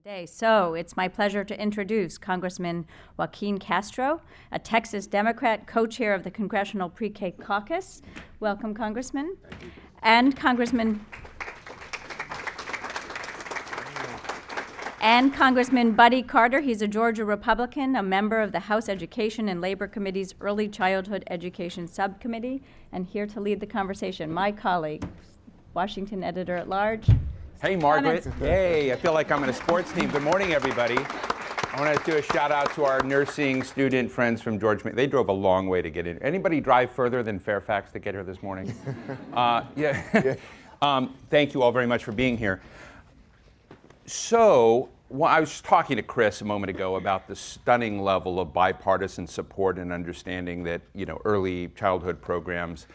Today. So it's my pleasure to introduce Congressman Joaquin Castro, a Texas Democrat, co-chair of the Congressional Pre-K Caucus. Welcome, Congressman. Thank you. And Congressman Buddy Carter. He's a Georgia Republican, a member of the House Education and Labor Committee's Early Childhood Education Subcommittee, and here to lead the conversation, my colleague, Washington Editor-at-Large. Hey, Margaret. Clemons. Hey, I feel like I'm in a sports team. Good morning, everybody. I want to do a shout out to our nursing student friends from Georgia. They drove a long way to get in. Anybody drive further than Fairfax to get here this morning? Thank you all very much for being here. So, I was talking to Chris a moment ago about the stunning level of bipartisan support and understanding that, early childhood programs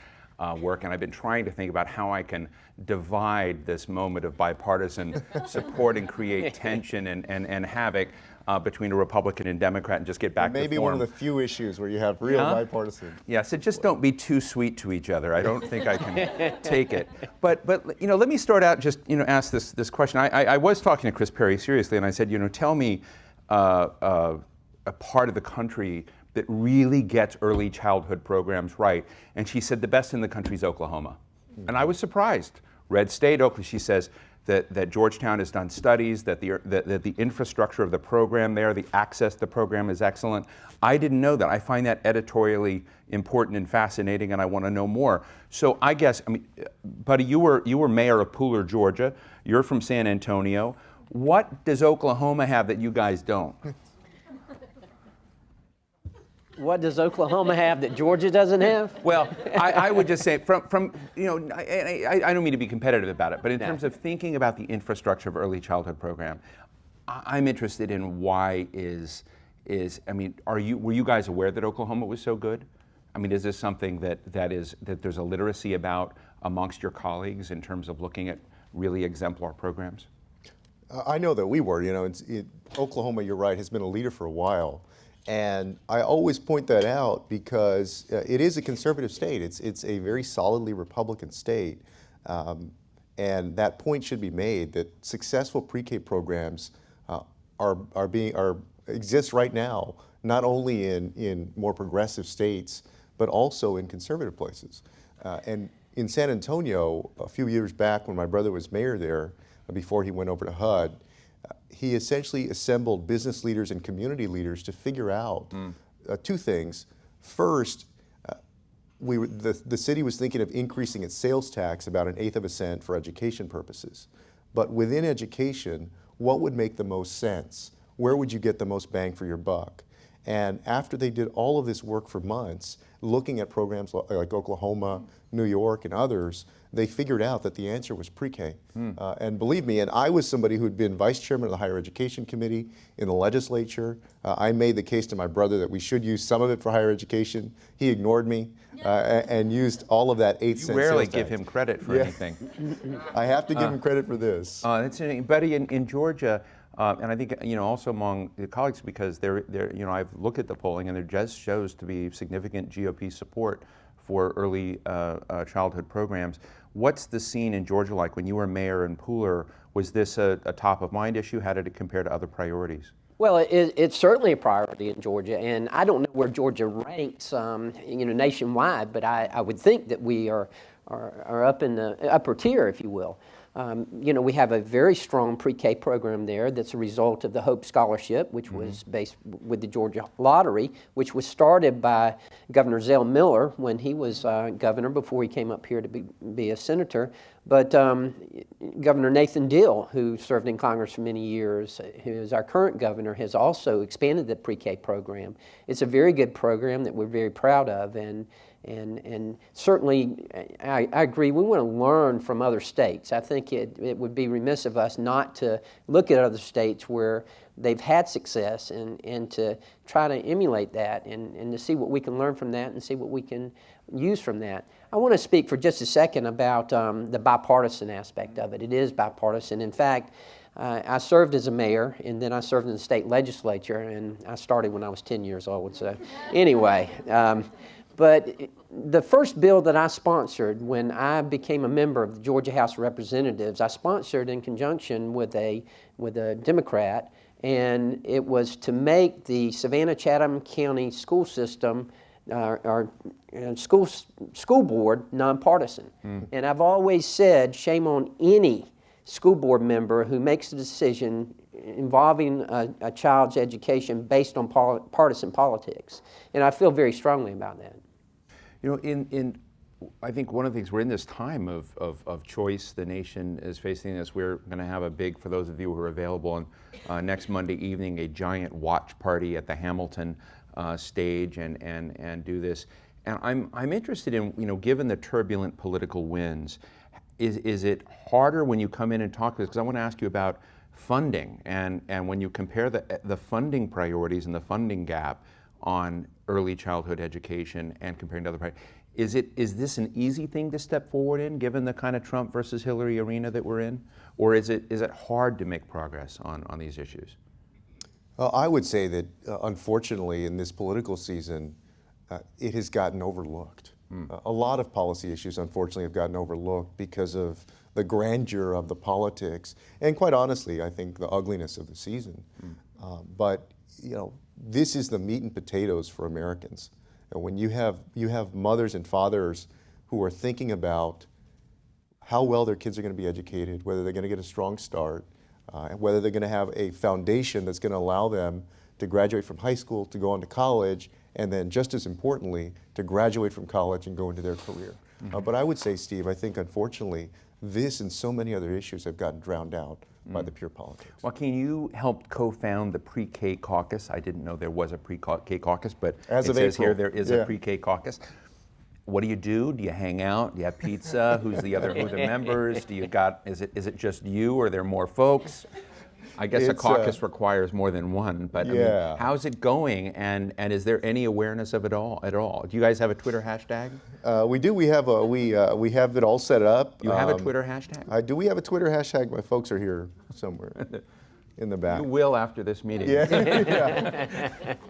work, and I've been trying to think about how I can divide this moment of bipartisan support and create tension and havoc between a Republican and Democrat and just get back to form. Maybe one of the few issues where you have real bipartisan. Yeah, so just don't be too sweet to each other. I don't think I can take it. But let me start out just ask this question. I was talking to Chris Perry seriously, and I said, tell me a part of the country that really gets early childhood programs right. And she said the best in the country is Oklahoma. And I was surprised. Red state, Oklahoma, she says that Georgetown has done studies, that the infrastructure of the program there, the access to the program is excellent. I didn't know that. I find that editorially important and fascinating, and I want to know more. So I guess, Buddy, you were mayor of Pooler, Georgia. You're from San Antonio. What does Oklahoma have that you guys don't? What does Oklahoma have that Georgia doesn't have? Well, I would just say, I don't mean to be competitive about it, but in terms of thinking about the infrastructure of early childhood program, I'm interested in why were you guys aware that Oklahoma was so good? Is this something that there's a literacy about amongst your colleagues in terms of looking at really exemplar programs? I know that we were. Oklahoma, you're right, has been a leader for a while. And I always point that out because it is a conservative state. It's a very solidly Republican state. And that point should be made that successful pre-K programs exist right now, not only in more progressive states, but also in conservative places. And in San Antonio, a few years back when my brother was mayor there, before he went over to HUD, he essentially assembled business leaders and community leaders to figure out two things. First, the city was thinking of increasing its sales tax about 1/8 of a cent for education purposes. But within education, what would make the most sense? Where would you get the most bang for your buck? And after they did all of this work for months, looking at programs like Oklahoma, New York, and others, they figured out that the answer was pre-K. And believe me, and I was somebody who had been vice chairman of the Higher Education Committee in the legislature. I made the case to my brother that we should use some of it for higher education. He ignored me and used all of that 8 cents. You rarely give him credit for anything. I have to give him credit for this. That's interesting. Buddy, in Georgia, and I think also among the colleagues, because I've looked at the polling, and there just shows to be significant GOP support for early childhood programs. What's the scene in Georgia like? When you were mayor in Pooler, was this a top of mind issue? How did it compare to other priorities? Well, it's certainly a priority in Georgia, and I don't know where Georgia ranks, nationwide, but I would think that we are up in the upper tier, if you will. We have a very strong pre-K program there that's a result of the Hope Scholarship, which was based with the Georgia Lottery, which was started by Governor Zell Miller when he was governor before he came up here to be a senator. But Governor Nathan Deal, who served in Congress for many years, who is our current governor, has also expanded the pre-K program. It's a very good program that we're very proud of, and certainly, I agree, we want to learn from other states. I think it would be remiss of us not to look at other states where they've had success and to try to emulate that and to see what we can learn from that and see what we can use from that. I want to speak for just a second about the bipartisan aspect of it. It is bipartisan. In fact, I served as a mayor, and then I served in the state legislature, and I started when I was 10 years old. So anyway. But the first bill that I sponsored when I became a member of the Georgia House of Representatives, I sponsored in conjunction with a Democrat, and it was to make the Savannah-Chatham County school system, our school board, nonpartisan. And I've always said, shame on any school board member who makes a decision involving a child's education based on partisan politics. And I feel very strongly about that. You know, I think one of the things, we're in this time of choice. The nation is facing this. We're going to have a big, for those of you who are available, on next Monday evening, a giant watch party at the Hamilton stage and do this. And I'm interested in, you know, given the turbulent political winds, is it harder when you come in and talk to us? Because I want to ask you about funding, and when you compare the funding priorities and the funding gap on early childhood education and comparing to other priorities, is this an easy thing to step forward in, given the kind of Trump versus Hillary arena that we're in, or is it hard to make progress on these issues? I would say that unfortunately in this political season, it has gotten overlooked. A lot of policy issues, unfortunately, have gotten overlooked because of the grandeur of the politics, and quite honestly, I think the ugliness of the season. But you know, this is the meat and potatoes for Americans. And when you have mothers and fathers who are thinking about how well their kids are going to be educated, whether they're going to get a strong start, and whether they're going to have a foundation that's going to allow them to graduate from high school, to go on to college, and then just as importantly, to graduate from college and go into their career. But I would say, Steve, I think unfortunately, this and so many other issues have gotten drowned out by the pure politics. Joaquin, you helped co-found the Pre-K caucus. I didn't know there was a Pre-K caucus, but As it of says April. here there is a Pre-K caucus. What do you do? Do you hang out? Do you have pizza? Who are the members? Is it just you, or are there more folks? I guess a caucus requires more than one, but I mean, how's it going? And is there any awareness of it all at all? Do you guys have a Twitter hashtag? We do. We have it all set up. You have a Twitter hashtag? Do we have a Twitter hashtag? My folks are here somewhere in the back. You will after this meeting. Yeah.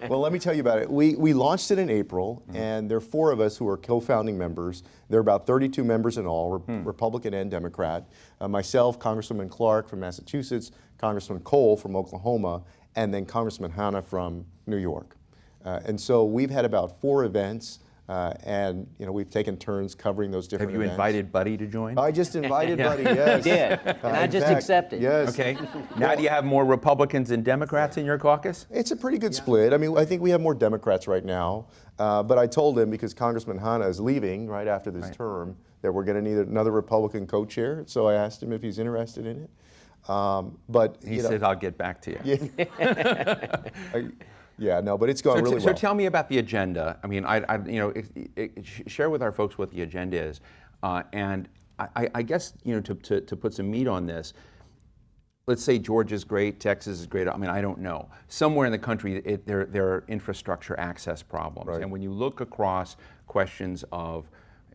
Well, let me tell you about it. We launched it in April, and there are 4 of us who are co-founding members. There are about 32 members in all, Republican and Democrat. Myself, Congresswoman Clark from Massachusetts, Congressman Cole from Oklahoma, and then Congressman Hanna from New York. And so we've had about 4 events, and you know, we've taken turns covering those different events. Have you invited Buddy to join? I just invited Buddy, yes. He did, and I just accepted. Yes. Okay. Now do you have more Republicans and Democrats in your caucus? It's a pretty good split. I mean, I think we have more Democrats right now, but I told him, because Congressman Hanna is leaving right after this term, that we're going to need another Republican co-chair, so I asked him if he's interested in it. But he said, I'll get back to you. Yeah, no, but it's going really well. So tell me about the agenda. I mean, share with our folks what the agenda is, and I guess, you know, to put some meat on this. Let's say Georgia's great, Texas is great. I mean, I don't know. Somewhere in the country, there are infrastructure access problems, Right. and when you look across questions of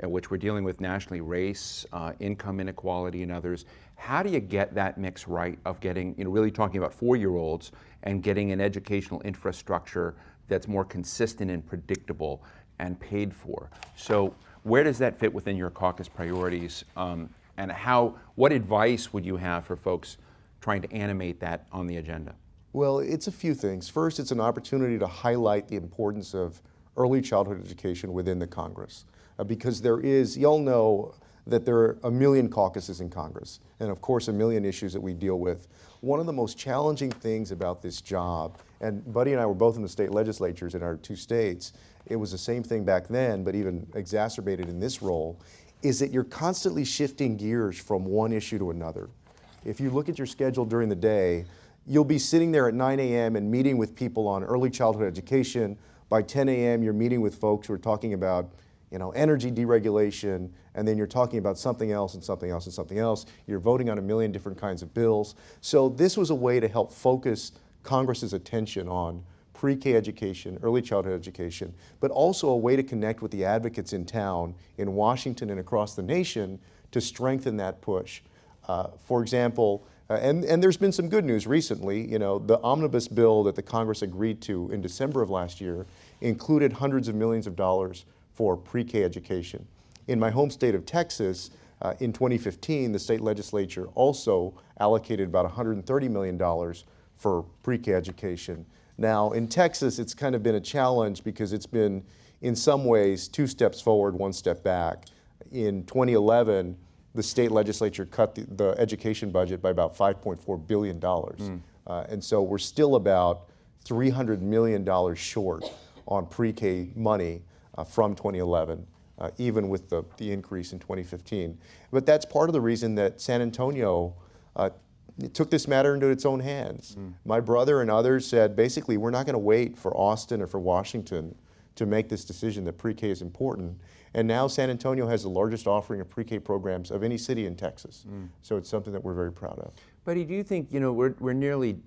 which we're dealing with nationally, race, income inequality, and others. How do you get that mix right of getting, you know, really talking about 4-year-olds and getting an educational infrastructure that's more consistent and predictable and paid for? So where does that fit within your caucus priorities, and what advice would you have for folks trying to animate that on the agenda? Well, it's a few things. First, it's an opportunity to highlight the importance of early childhood education within the Congress. Because y'all know that there are a million caucuses in Congress, and of course a million issues that we deal with. One of the most challenging things about this job, and Buddy and I were both in the state legislatures in our 2 states, it was the same thing back then, but even exacerbated in this role, is that you're constantly shifting gears from one issue to another. If you look at your schedule during the day, you'll be sitting there at 9 a.m. and meeting with people on early childhood education. By 10 a.m. you're meeting with folks who are talking about, you know, energy deregulation, and then you're talking about something else and something else and something else. You're voting on a million different kinds of bills. So this was a way to help focus Congress's attention on pre-K education, early childhood education, but also a way to connect with the advocates in town, in Washington and across the nation, to strengthen that push. For example, and there's been some good news recently. You know, the omnibus bill that the Congress agreed to in December of last year included hundreds of millions of dollars for pre-K education. In my home state of Texas, in 2015, the state legislature also allocated about $130 million for pre-K education. Now, in Texas, it's kind of been a challenge because it's been, in some ways, 2 steps forward, 1 step back. In 2011, the state legislature cut the education budget by about $5.4 billion. And so we're still about $300 million short on pre-K money from 2011, even with the increase in 2015. But that's part of the reason that San Antonio took this matter into its own hands. My brother and others said, basically, we're not going to wait for Austin or for Washington to make this decision that pre-K is important. And now San Antonio has the largest offering of pre-K programs of any city in Texas. So it's something that we're very proud of. Buddy, do you think, we're nearly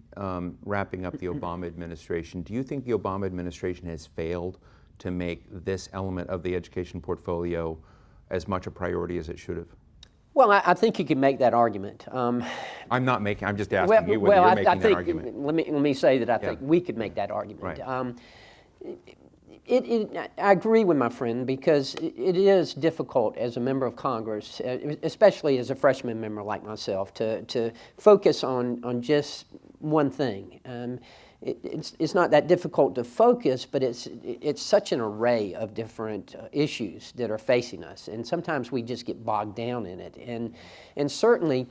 wrapping up the Obama administration. Do you think the Obama administration has failed to make this element of the education portfolio as much a priority as it should have? Well, I think you can make that argument. I'm just asking you whether you're making that argument. Let me say that I think we could make that argument. Right. I agree with my friend because it is difficult as a member of Congress, especially as a freshman member like myself, to focus on just one thing. It's not that difficult to focus, but it's such an array of different issues that are facing us, and sometimes we just get bogged down in it. And certainly,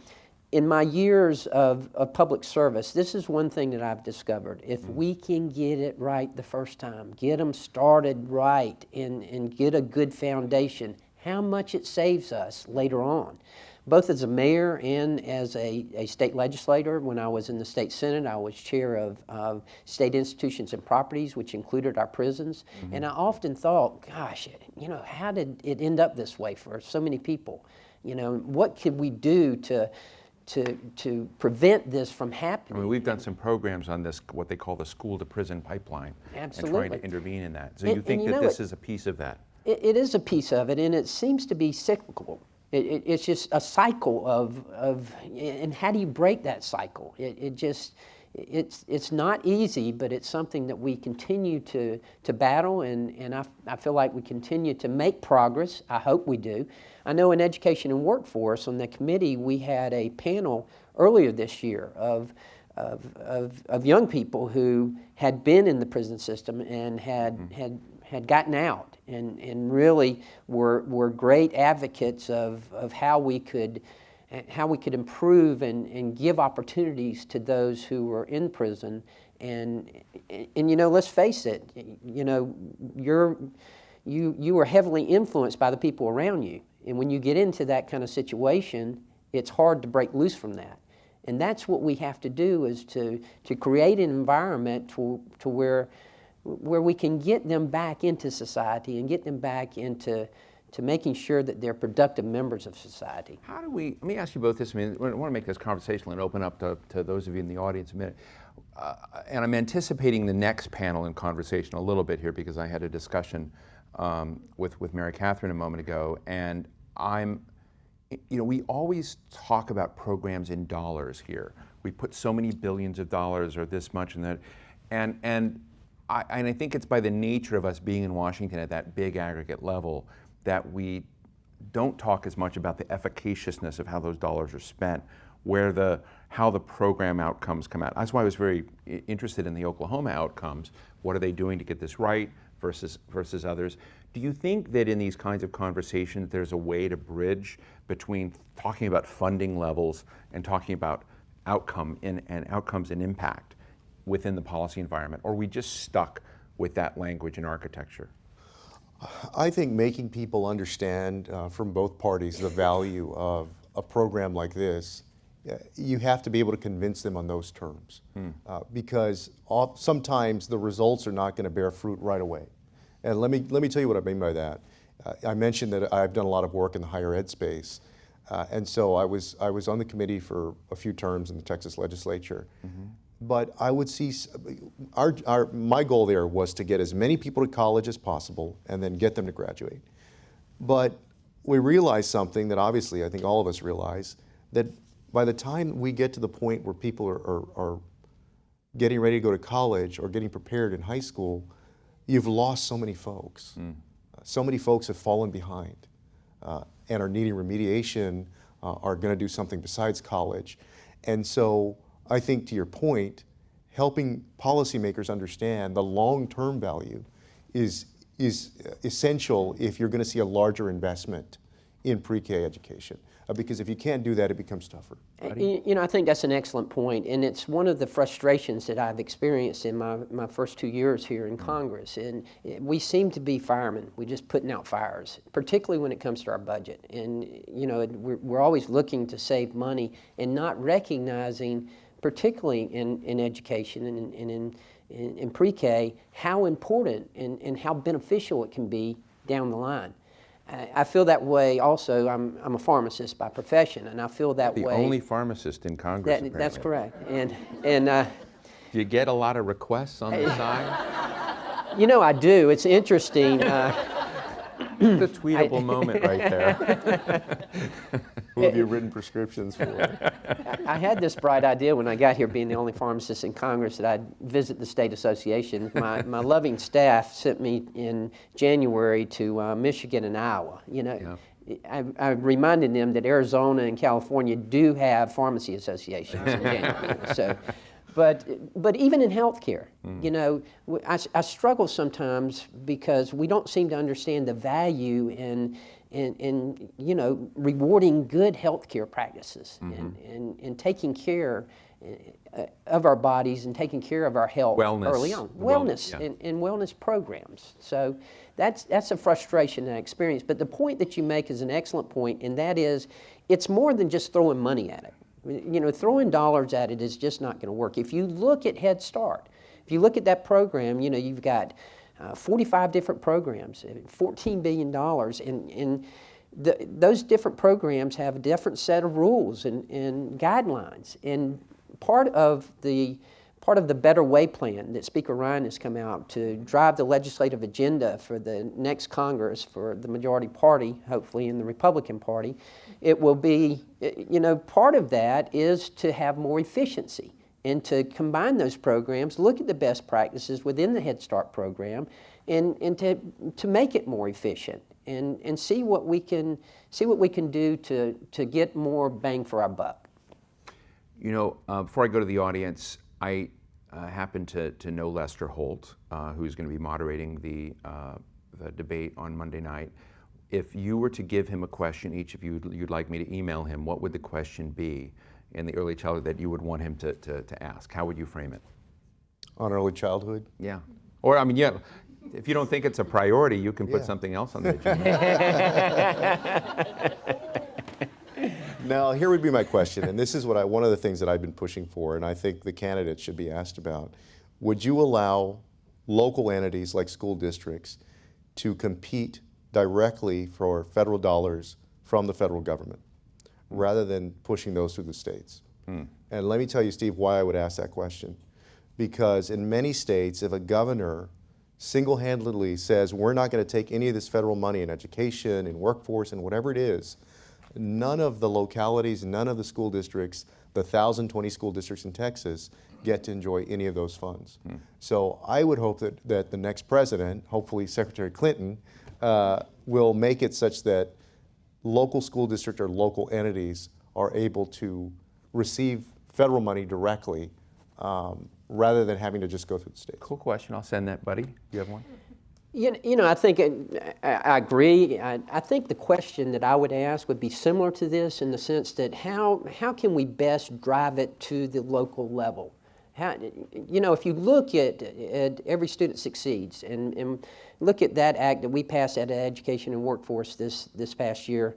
in my years of public service, this is one thing that I've discovered. If we can get it right the first time, get them started right, and get a good foundation, how much it saves us later on. Both as a mayor and as a state legislator, when I was in the state senate, I was chair of state institutions and properties, which included our prisons. And I often thought, gosh, how did it end up this way for so many people? What could we do to prevent this from happening? I mean, we've done some programs on this, what they call the school-to-prison pipeline. Absolutely. And trying to intervene in that. So you think that this is a piece of that? It is a piece of it, and it seems to be cyclical. It's just a cycle of and how do you break that cycle? It's not easy, but it's something that we continue to battle, and I feel like we continue to make progress. I hope we do. I know in Education and Workforce, on the committee, we had a panel earlier this year of young people who had been in the prison system and had gotten out and really were great advocates of how we could improve and give opportunities to those who were in prison. And let's face it, you are heavily influenced by the people around you. And when you get into that kind of situation, it's hard to break loose from that. And that's what we have to do, is to create an environment to where we can get them back into society and get them back into making sure that they're productive members of society. Let me ask you both this. I want to make this conversational and open up to those of you in the audience a minute. And I'm anticipating the next panel and conversation a little bit here, because I had a discussion with Mary Catherine a moment ago, and we always talk about programs in dollars here. We put so many billions of dollars or this much and that, and I think it's by the nature of us being in Washington at that big aggregate level that we don't talk as much about the efficaciousness of how those dollars are spent, how the program outcomes come out. That's why I was very interested in the Oklahoma outcomes. What are they doing to get this right versus others? Do you think that in these kinds of conversations there's a way to bridge between talking about funding levels and talking about outcomes and impact within the policy environment, or are we just stuck with that language and architecture? I think making people understand from both parties the value of a program like this, you have to be able to convince them on those terms, because sometimes the results are not going to bear fruit right away. And let me tell you what I mean by that. I mentioned that I've done a lot of work in the higher ed space, and so I was on the committee for a few terms in the Texas legislature. But I would see, my goal there was to get as many people to college as possible and then get them to graduate. But we realized something that obviously I think all of us realize, that by the time we get to the point where people are getting ready to go to college or getting prepared in high school, you've lost so many folks. so many folks have fallen behind and are needing remediation, are going to do something besides college. And so I think, to your point, helping policymakers understand the long-term value is essential if you're going to see a larger investment in pre-K education. Because if you can't do that, it becomes tougher. You know, I think that's an excellent point, and it's one of the frustrations that I've experienced in my first 2 years here in Congress. And we seem to be firemen. We're just putting out fires, particularly when it comes to our budget. And, you know, we're always looking to save money and not recognizing, particularly in education and in pre-K, how important and how beneficial it can be down the line. I feel that way also. I'm a pharmacist by profession, and I feel that way. The only pharmacist in Congress, That's correct. And do you get a lot of requests on the side? you know, I do. It's interesting. The tweetable moment right there. Who have you written prescriptions for? I had this bright idea when I got here, being the only pharmacist in Congress, that I'd visit the state association. My loving staff sent me in January to Michigan and Iowa. You know, yeah. I reminded them that Arizona and California do have pharmacy associations in January. So, but even in healthcare, you know, I struggle sometimes because we don't seem to understand the value in you know, rewarding good healthcare practices and taking care of our bodies and taking care of our health early on. Wellness and wellness programs. So that's a frustration and experience. But the point that you make is an excellent point, and that is, it's more than just throwing money at it. You know, throwing dollars at it is just not going to work. If you look at Head Start, if you look at that program, you know, you've got 45 different programs, $14 billion, and those different programs have a different set of rules and guidelines. And part of the Better Way plan that Speaker Ryan has come out to drive the legislative agenda for the next Congress for the majority party, hopefully in the Republican Party, it will be, you know, part of that is to have more efficiency and to combine those programs, look at the best practices within the Head Start program, and to make it more efficient and see what we can do to get more bang for our buck. You know, before I go to the audience, I happen to know Lester Holt, who's going to be moderating the debate on Monday night. If you were to give him a question, each of you, you'd like me to email him, what would the question be in the early childhood that you would want him to ask? How would you frame it? On early childhood? Yeah. Or, I mean, yeah, if you don't think it's a priority, you can put something else on the agenda. Now, here would be my question, and this is one of the things that I've been pushing for, and I think the candidates should be asked about. Would you allow local entities like school districts to compete directly for federal dollars from the federal government, rather than pushing those through the states? And let me tell you, Steve, why I would ask that question. Because in many states, if a governor single-handedly says, we're not going to take any of this federal money in education, in workforce, and whatever it is, none of the localities, none of the school districts, the 1,020 school districts in Texas, get to enjoy any of those funds. So I would hope that the next president, hopefully Secretary Clinton, will make it such that local school district or local entities are able to receive federal money directly rather than having to just go through the states. Cool question. I'll send that, buddy. You have one? You know, I think I agree. I think the question that I would ask would be similar to this, in the sense that how can we best drive it to the local level? You know, if you look at Every Student Succeeds and look at that act that we passed at Education and Workforce this past year,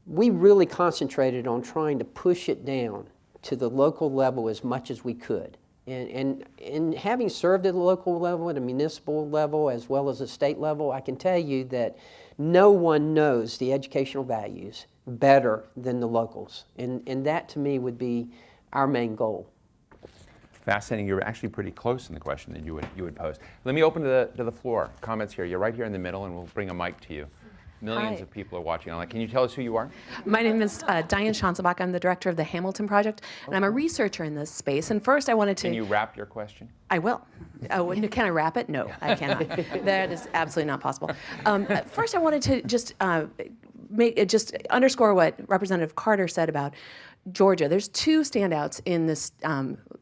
we really concentrated on trying to push it down to the local level as much as we could. And having served at the local level, at a municipal level, as well as a state level, I can tell you that no one knows the educational values better than the locals. And that, to me, would be our main goal. Fascinating. You're actually pretty close in the question that you would pose. Let me open to the floor. Comments here. You're right here in the middle, and we'll bring a mic to you. Millions Hi. of people are watching online. Can you tell us who you are? My name is Diane Schanzelbach. I'm the director of the Hamilton Project, and I'm a researcher in this space. And first, I wanted to. Can you wrap your question? I will. Oh, can I wrap it? No, I cannot. That is absolutely not possible. First, I wanted to just just underscore what Representative Carter said about Georgia. There's two standouts in this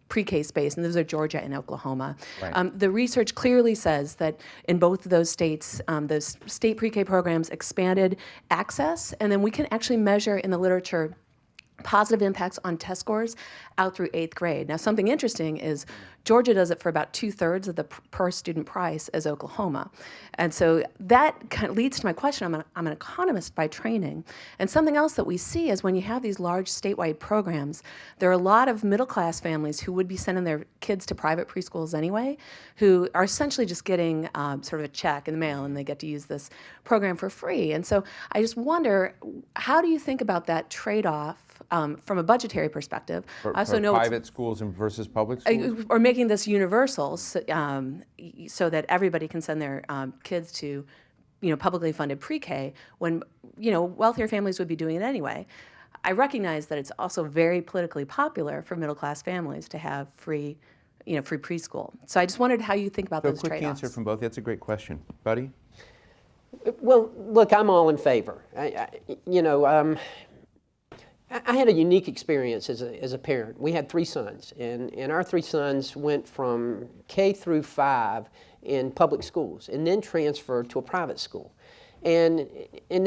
pre-K space, and those are Georgia and Oklahoma. Right. The research clearly says that in both of those states, those state pre-K programs expanded access, and then we can actually measure in the literature positive impacts on test scores out through 8th grade. Now, something interesting is Georgia does it for about 2/3 of the per student price as Oklahoma. And so that kind of leads to my question. I'm an economist by training. And something else that we see is when you have these large statewide programs, there are a lot of middle-class families who would be sending their kids to private preschools anyway, who are essentially just getting sort of a check in the mail, and they get to use this program for free. And so I just wonder, how do you think about that trade-off from a budgetary perspective? For, I also for know it's- private schools and versus public schools? or making this universal so that everybody can send their kids to, publicly funded pre-K when, wealthier families would be doing it anyway. I recognize that it's also very politically popular for middle-class families to have free preschool. So I just wondered how you think about So a those quick trade-offs. answer from both. That's a great question. Buddy? Well, look, I'm all in favor. I had a unique experience as a parent. We had 3 sons, and our 3 sons went from K through 5 in public schools and then transferred to a private school. And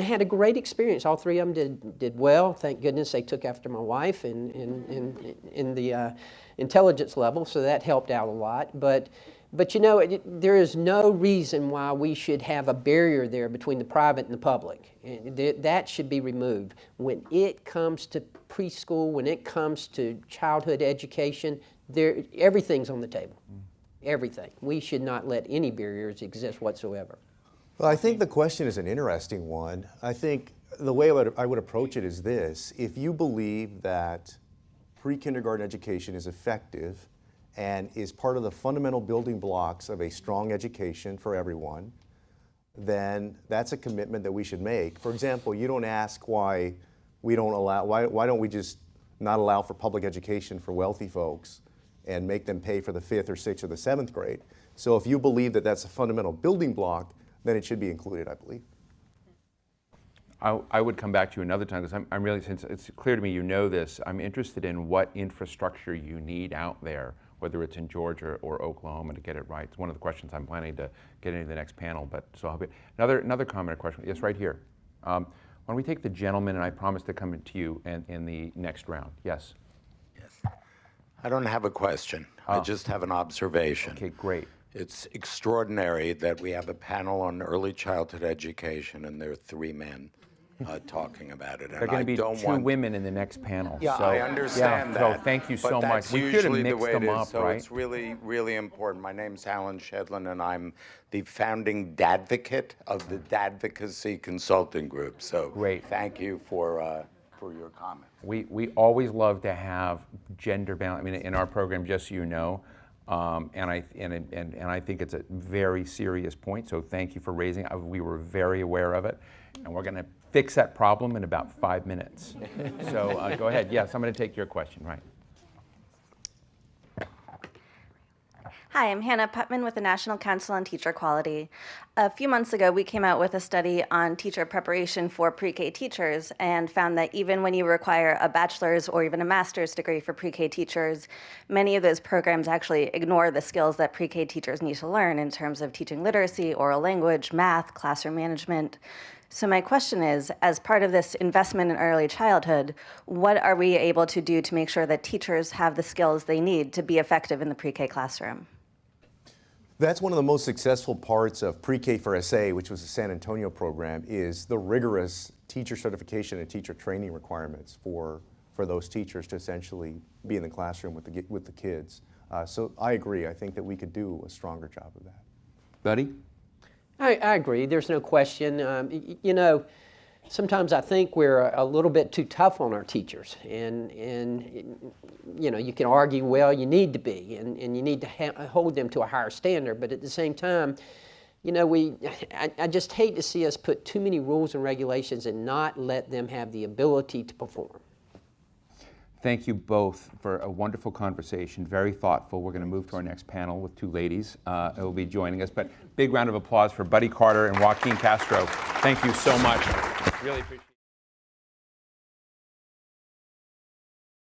had a great experience. All 3 of them did well. Thank goodness they took after my wife in the intelligence level, so that helped out a lot. But there is no reason why we should have a barrier there between the private and the public. That should be removed. When it comes to preschool, when it comes to childhood education, everything's on the table. Everything. We should not let any barriers exist whatsoever. Well, I think the question is an interesting one. I think the way I would approach it is this. If you believe that pre-kindergarten education is effective and is part of the fundamental building blocks of a strong education for everyone, then that's a commitment that we should make. For example, you don't ask why don't we just not allow for public education for wealthy folks and make them pay for the 5th or 6th or the 7th grade. So if you believe that that's a fundamental building block, then it should be included, I believe. I would come back to you another time because I'm really, since it's clear to me you know this, I'm interested in what infrastructure you need out there, whether it's in Georgia or Oklahoma, to get it right. It's one of the questions I'm planning to get into the next panel, but so I'll be, another comment or question. Yes, right here. Why don't we take the gentleman, and I promise to come to you in the next round. Yes. I don't have a question. I just have an observation. Okay, great. It's extraordinary that we have a panel on early childhood education and there are 3 men talking about it. There are going to be 2 women in the next panel. Yeah, so, I understand that. So thank you but so much. that's We could have usually the mixed way them it is, up, so right? it's really, really important. My name's Alan Shedlin, and I'm the founding dadvocate of the Dadvocacy Consulting Group. So Great. Thank you for your comment. We always love to have gender balance. I mean, in our program, just so you know, and I think it's a very serious point. So thank you for raising it. We were very aware of it, and we're going to fix that problem in about 5 minutes. So go ahead. Yes, I'm going to take your question. Right. Hi, I'm Hannah Putman with the National Council on Teacher Quality. A few months ago, we came out with a study on teacher preparation for pre-K teachers and found that even when you require a bachelor's or even a master's degree for pre-K teachers, many of those programs actually ignore the skills that pre-K teachers need to learn in terms of teaching literacy, oral language, math, classroom management. So my question is, as part of this investment in early childhood, what are we able to do to make sure that teachers have the skills they need to be effective in the pre-K classroom? That's one of the most successful parts of Pre-K for SA, which was the San Antonio program, is the rigorous teacher certification and teacher training requirements for those teachers to essentially be in the classroom with the kids. So I agree. I think that we could do a stronger job of that. Buddy? I agree. There's no question. Sometimes I think we're a little bit too tough on our teachers, and you can argue, well, you need to be, and you need to hold them to a higher standard. But at the same time, you know, I just hate to see us put too many rules and regulations and not let them have the ability to perform. Thank you both for a wonderful conversation, very thoughtful. We're going to move to our next panel with two ladies who will be joining us. But big round of applause for Buddy Carter and Joaquin Castro. Thank you so much. Really appreciate it.